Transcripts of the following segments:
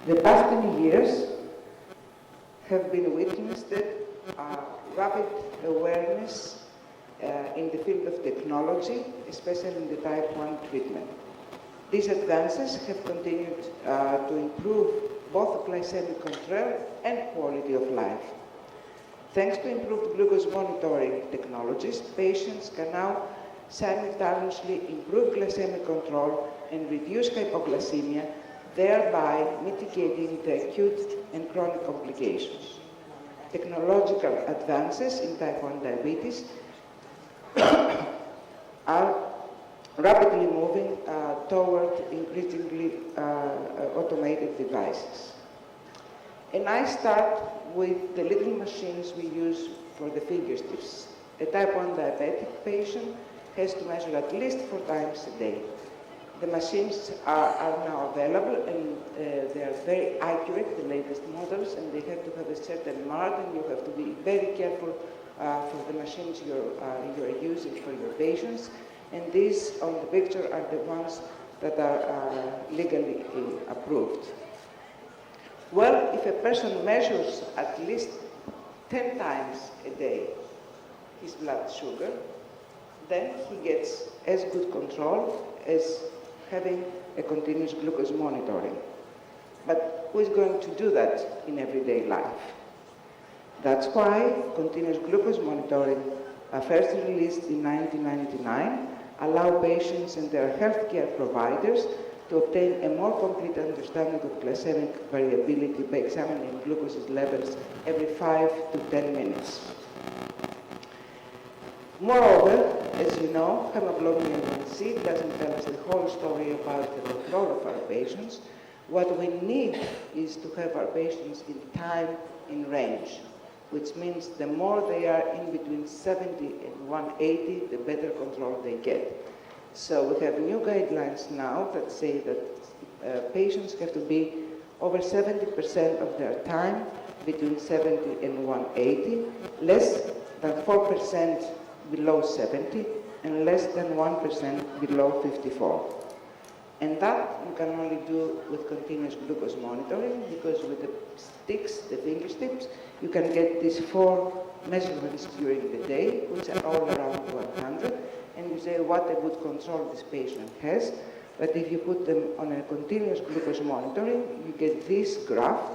The past 10 years have been witnessed rapid awareness in the field of technology, especially in the type 1 treatment. These advances have continued to improve both glycemic control and quality of life. Thanks to improved glucose monitoring technologies, patients can now simultaneously improve glycemic control and reduce hypoglycemia, thereby mitigating the acute and chronic complications. Technological advances in type 1 diabetes are rapidly moving toward increasingly automated devices. And I start with the little machines we use for the finger sticks. A type 1 diabetic patient has to measure at least 4 times a day. The machines are now available, and they are very accurate, the latest models, and they have to have a certain mark, and you have to be very careful for the machines you're using for your patients. And these on the picture are the ones that are legally approved. Well, if a person measures at least 10 times a day his blood sugar, then he gets as good control as having a continuous glucose monitoring. But who is going to do that in everyday life? That's why continuous glucose monitoring, first released in 1999, allow patients and their healthcare providers to obtain a more complete understanding of glycemic variability by examining glucose levels every 5 to 10 minutes. Moreover, as you know, hemoglobin A1C doesn't tell us the whole story about the control of our patients. What we need is to have our patients in time in range, which means the more they are in between 70 and 180, the better control they get. So we have new guidelines now that say that patients have to be over 70% of their time between 70 and 180, less than 4% below 70, and less than 1% below 54. And that you can only do with continuous glucose monitoring, because with the sticks, the finger sticks, you can get these 4 measurements during the day, which are all around 100, and you say what a good control this patient has. But if you put them on a continuous glucose monitoring, you get this graph,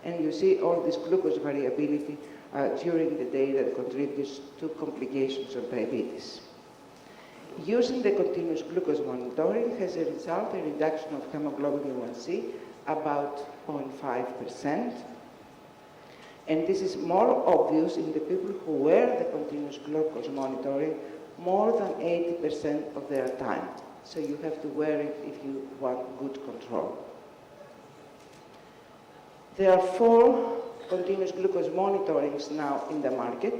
and you see all this glucose variability during the day that contributes to complications of diabetes. Using the continuous glucose monitoring has a result, a reduction of hemoglobin A1C about 0.5%. And this is more obvious in the people who wear the continuous glucose monitoring more than 80% of their time. So you have to wear it if you want good control. There are 4 continuous glucose monitorings now in the market.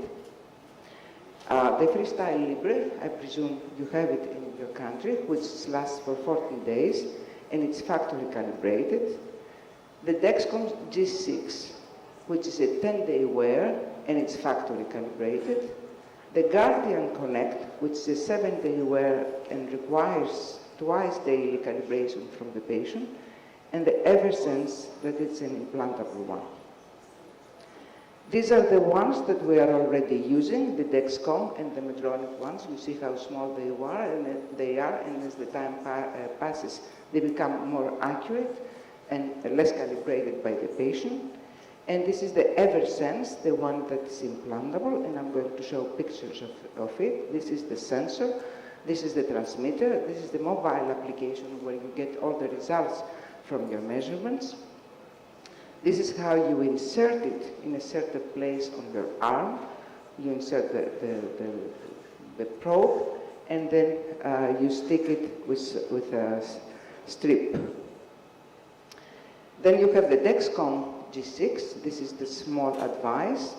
The Freestyle Libre, I presume you have it in your country, which lasts for 14 days, and it's factory calibrated. The Dexcom G6, which is a 10-day wear, and it's factory calibrated. The Guardian Connect, which is a 7-day wear and requires twice daily calibration from the patient. And the Eversense, that it's an implantable one. These are the ones that we are already using, the Dexcom and the Medtronic ones. You see how small they are, and as the time passes, they become more accurate and less calibrated by the patient. And this is the Eversense, the one that's implantable, and I'm going to show pictures of it. This is the sensor, this is the transmitter, this is the mobile application where you get all the results from your measurements. This is how you insert it in a certain place on your arm. You insert the probe, and then you stick it with a strip. Then you have the Dexcom G6. This is the small device,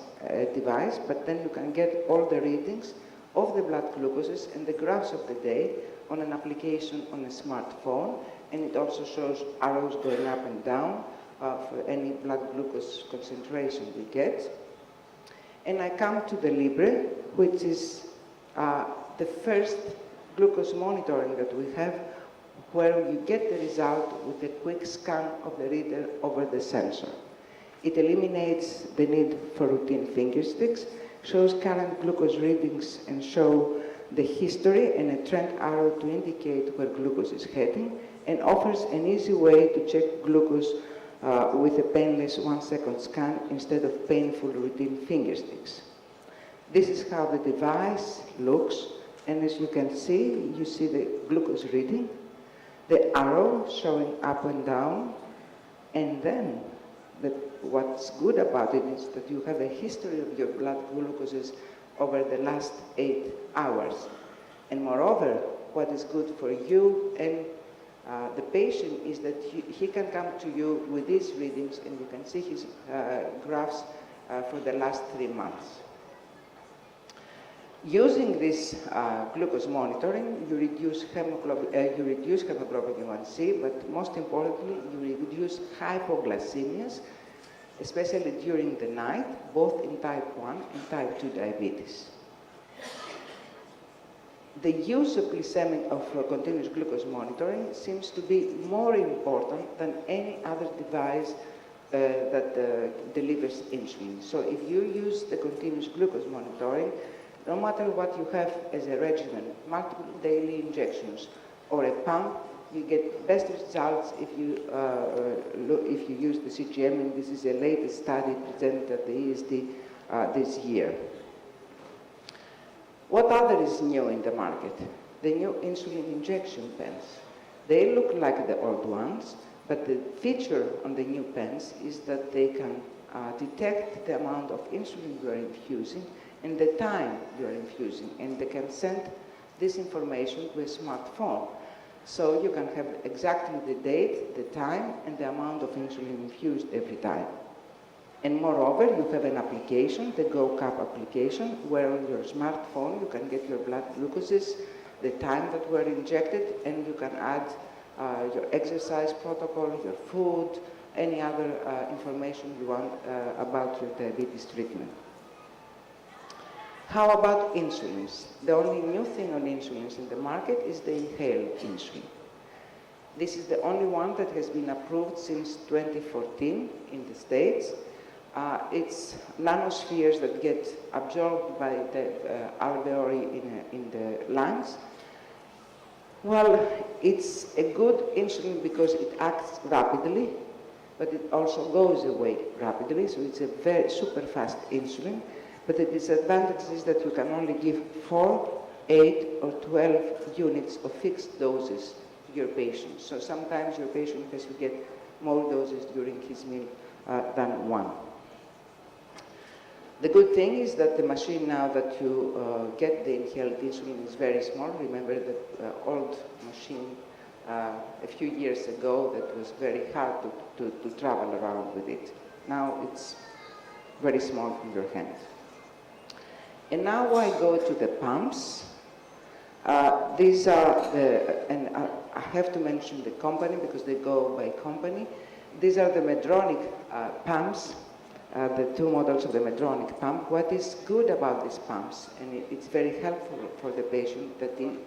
but then you can get all the readings of the blood glucoses and the graphs of the day on an application on a smartphone, and it also shows arrows going up and down for any blood glucose concentration we get. And I come to the Libre, which is the first glucose monitoring that we have, where you get the result with a quick scan of the reader over the sensor. It eliminates the need for routine finger sticks, shows current glucose readings and show the history and a trend arrow to indicate where glucose is heading, and offers an easy way to check glucose with a painless 1-second scan instead of painful routine finger sticks. This is how the device looks, and as you can see, you see the glucose reading, the arrow showing up and down, and then what's good about it is that you have a history of your blood glucoses over the last 8 hours. And moreover, what is good for you and the patient is that he can come to you with these readings, and you can see his graphs for the last 3 months. Using this glucose monitoring, you reduce hemoglobin A1C, but most importantly, you reduce hypoglycemias, especially during the night, both in type 1 and type 2 diabetes. The use of continuous glucose monitoring seems to be more important than any other device that delivers insulin. So if you use the continuous glucose monitoring, no matter what you have as a regimen, multiple daily injections or a pump, you get best results if you use the CGM, and this is a latest study presented at the AASD this year. What other is new in the market? The new insulin injection pens. They look like the old ones, but the feature on the new pens is that they can detect the amount of insulin you are infusing and the time you are infusing, and they can send this information to a smartphone. So you can have exactly the date, the time, and the amount of insulin infused every time. And moreover, you have an application, the GoCap application, where on your smartphone you can get your blood glucoses, the time that were injected, and you can add your exercise protocol, your food, any other information you want about your diabetes treatment. How about insulins? The only new thing on insulins in the market is the inhaled insulin. This is the only one that has been approved since 2014 in the States. It's nanospheres that get absorbed by the alveoli in the lungs. Well, it's a good insulin because it acts rapidly, but it also goes away rapidly, so it's a very super fast insulin. But the disadvantage is that you can only give 4, 8, or 12 units of fixed doses to your patient. So sometimes your patient has to get more doses during his meal than 1. The good thing is that the machine now that you get the inhaled insulin is very small. Remember that old machine a few years ago that was very hard to travel around with it. Now it's very small in your hand. And now I go to the pumps. These are and I have to mention the company because they go by company. These are the Medtronic pumps, the 2 models of the Medtronic pump. What is good about these pumps, and it's very helpful for the patient,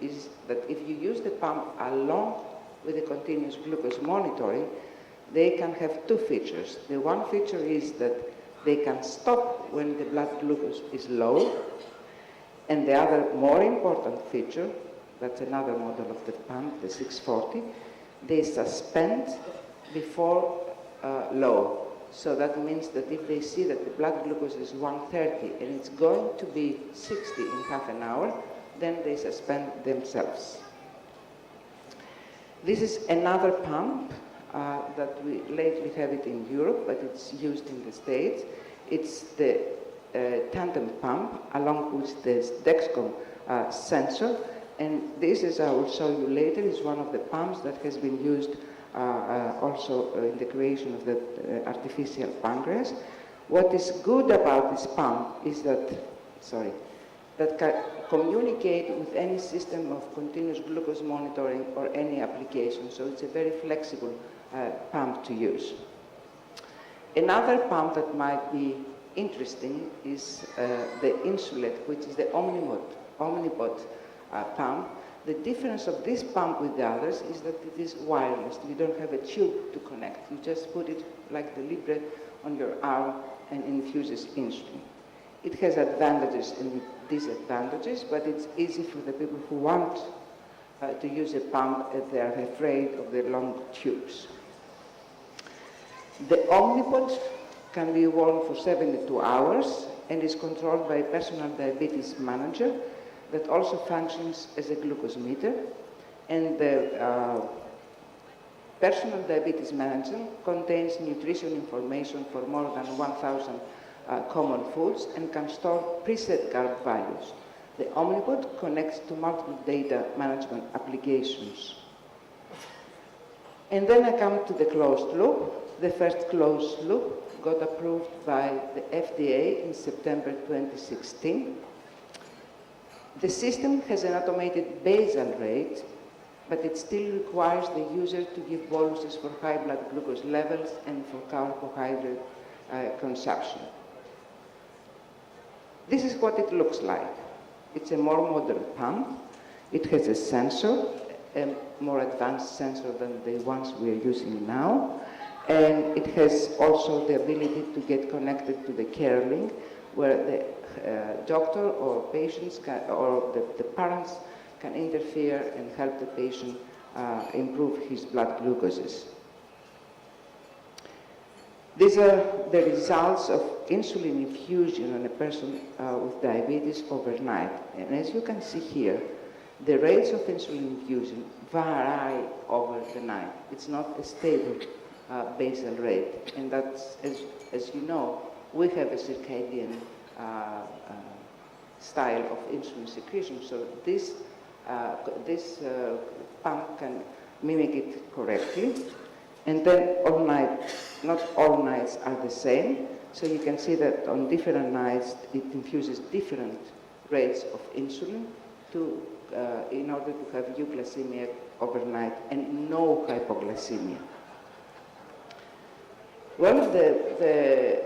is that if you use the pump along with the continuous glucose monitoring, they can have 2 features. The one feature is that they can stop when the blood glucose is low, and the other more important feature, that's another model of the pump, the 640, they suspend before low. So that means that if they see that the blood glucose is 130 and it's going to be 60 in half an hour, then they suspend themselves. This is another pump that we lately have it in Europe, but it's used in the States. It's the tandem pump along with this Dexcom sensor, and this, as I will show you later, is one of the pumps that has been used also in the creation of the artificial pancreas. What is good about this pump is that, that can communicate with any system of continuous glucose monitoring or any application, so it's a very flexible pump to use. Another pump that might be interesting is the Insulet, which is the Omnipod pump. The difference of this pump with the others is that it is wireless. You don't have a tube to connect. You just put it like the Libre on your arm and infuses insulin. It has advantages and disadvantages, but it's easy for the people who want to use a pump if they are afraid of the long tubes. The Omnipod can be worn for 72 hours and is controlled by a personal diabetes manager that also functions as a glucose meter. And the personal diabetes manager contains nutrition information for more than 1,000 common foods and can store preset carb values. The Omnipod connects to multiple data management applications. And then I come to the closed loop. The first closed loop got approved by the FDA in September 2016. The system has an automated basal rate, but it still requires the user to give boluses for high blood glucose levels and for carbohydrate consumption. This is what it looks like. It's a more modern pump. It has a sensor, a more advanced sensor than the ones we are using now. And it has also the ability to get connected to the care link, where the doctor or patients can, or the parents can interfere and help the patient improve his blood glucoses. These are the results of insulin infusion on a person with diabetes overnight. And as you can see here, the rates of insulin infusion vary over the night. It's not a stable basal rate. And that's, as you know, we have a circadian style of insulin secretion. So this pump can mimic it correctly. And then all night, not all nights are the same. So you can see that on different nights, it infuses different rates of insulin in order to have euglycemia overnight and no hypoglycemia. Well, the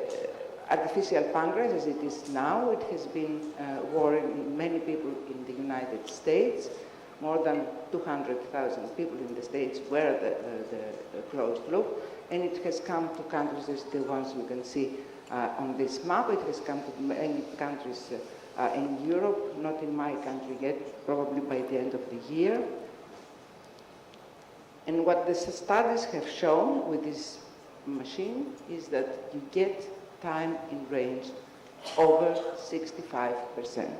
artificial pancreas, as it is now, it has been worn in many people in the United States. More than 200,000 people in the States wear the closed loop, and it has come to countries as the ones you can see on this map. It has come to many countries in Europe, not in my country yet, probably by the end of the year. And what the studies have shown with this machine is that you get time in range over 65%.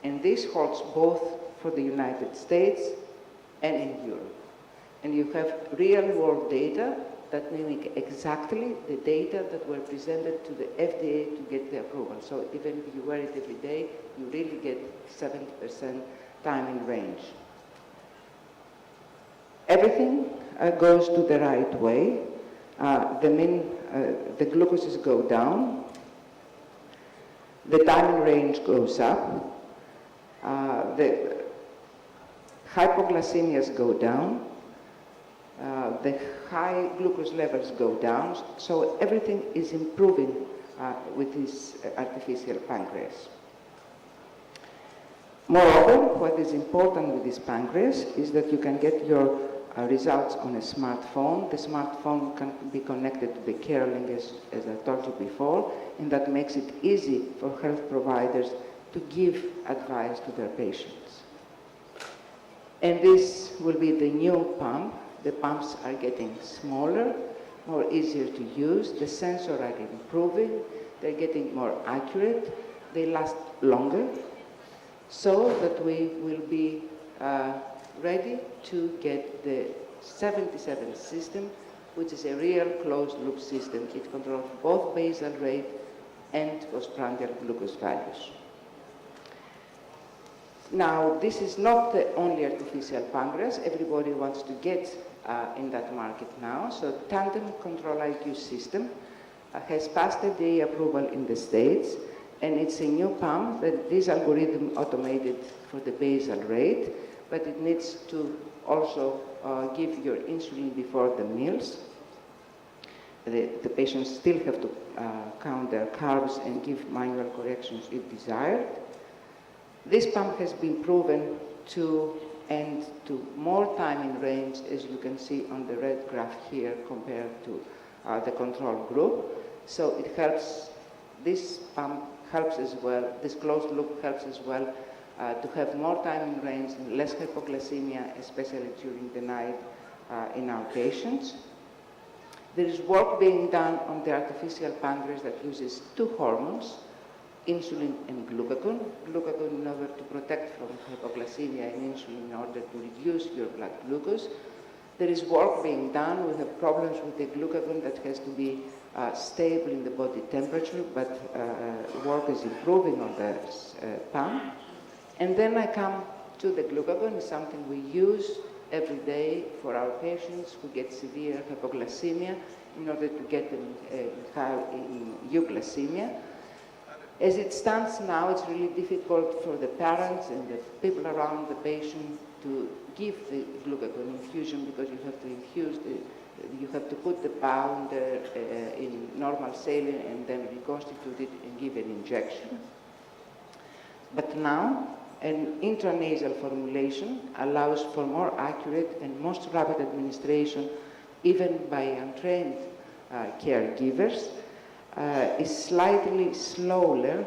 And this holds both for the United States and in Europe. And you have real-world data that mimic exactly the data that were presented to the FDA to get the approval. So even if you wear it every day, you really get 70% time in range. Everything goes to the right way. The glucoses go down. The time in range goes up. The hypoglycemias go down. The high glucose levels go down. So everything is improving with this artificial pancreas. Moreover, what is important with this pancreas is that you can get your results on a smartphone. The smartphone can be connected to the care link, as I told you before, and that makes it easy for health providers to give advice to their patients. And this will be the new pump. The pumps are getting smaller, more easier to use. The sensors are improving. They're getting more accurate. They last longer, so that we will be ready to get the 77 system, which is a real closed-loop system. It controls both basal rate and postprandial glucose values. Now, this is not the only artificial pancreas. Everybody wants to get in that market now. So Tandem Control IQ system has passed FDA approval in the States, and it's a new pump that this algorithm automated for the basal rate, but it needs to also give your insulin before the meals. The patients still have to count their carbs and give manual corrections if desired. This pump has been proven to more time in range, as you can see on the red graph here, compared to the control group. So it helps, this pump helps as well, this closed loop helps as well to have more time in range and less hypoglycemia, especially during the night in our patients. There is work being done on the artificial pancreas that uses two hormones, insulin and glucagon. Glucagon in order to protect from hypoglycemia, and insulin in order to reduce your blood glucose. There is work being done. We have problems with the glucagon that has to be stable in the body temperature, but work is improving on the pump. And then I come to the glucagon. It's something we use every day for our patients who get severe hypoglycemia in order to get them in euglycemia. As it stands now, it's really difficult for the parents and the people around the patient to give the glucagon infusion, because you have to infuse you have to put the powder in normal saline and then reconstitute it and give an injection. But now, an intranasal formulation allows for more accurate and most rapid administration, even by untrained caregivers. Is slightly slower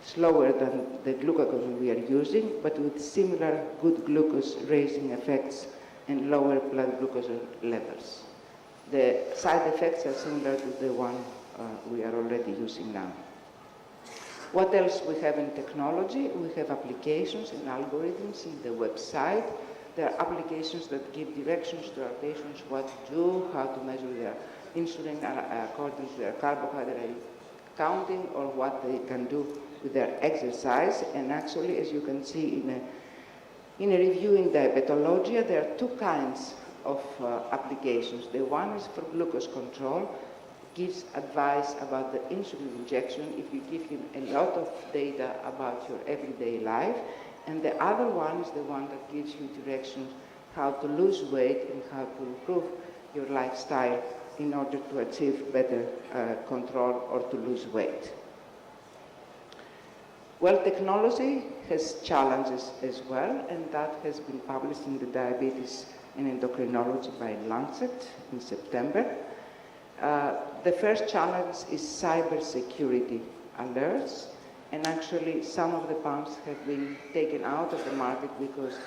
than the glucagon we are using, but with similar good glucose raising effects and lower blood glucose levels. The side effects are similar to the one we are already using now. What else we have in technology? We have applications and algorithms in the website. There are applications that give directions to our patients what to do, how to measure their insulin according to their carbohydrate counting, or what they can do with their exercise. And actually, as you can see in a review in Diabetologia, there are two kinds of applications. The one is for glucose control, gives advice about the insulin injection if you give him a lot of data about your everyday life. And the other one is the one that gives you directions how to lose weight and how to improve your lifestyle in order to achieve better control or to lose weight. Well, technology has challenges as well, and that has been published in the Diabetes and Endocrinology by Lancet in September. The first challenge is cybersecurity alerts, and actually some of the pumps have been taken out of the market because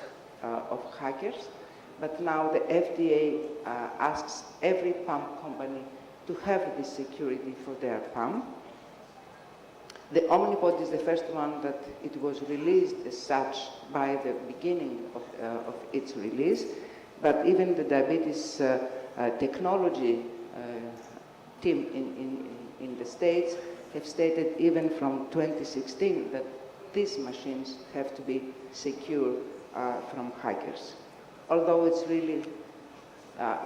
of hackers. But now the FDA asks every pump company to have this security for their pump. The Omnipod is the first one that it was released as such by the beginning of its release. But even the diabetes technology team in the States have stated even from 2016 that these machines have to be secure from hackers. Although it's really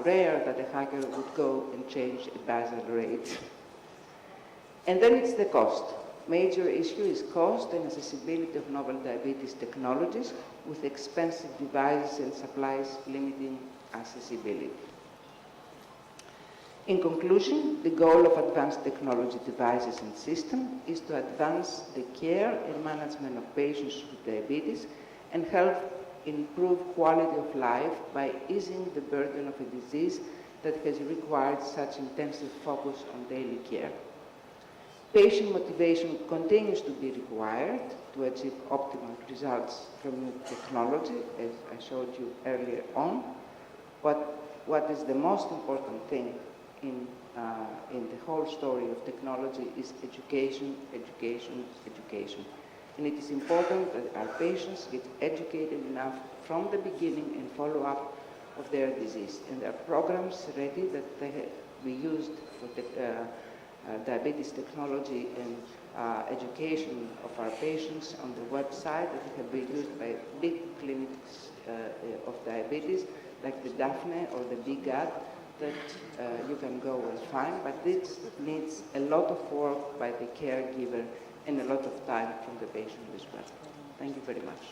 rare that a hacker would go and change a basal rate. And then it's the cost. Major issue is cost and accessibility of novel diabetes technologies, with expensive devices and supplies limiting accessibility. In conclusion, the goal of advanced technology devices and systems is to advance the care and management of patients with diabetes and help improve quality of life by easing the burden of a disease that has required such intensive focus on daily care. Patient motivation continues to be required to achieve optimal results from new technology, as I showed you earlier on. What is the most important thing in the whole story of technology is education, education, education. And it is important that our patients get educated enough from the beginning and follow up of their disease. And there are programs ready that they have be used for diabetes technology and education of our patients on the website that have been used by big clinics of diabetes, like the Daphne or the BGAD, that you can go and find. But this needs a lot of work by the caregiver and a lot of time from the patient as well. Thank you very much.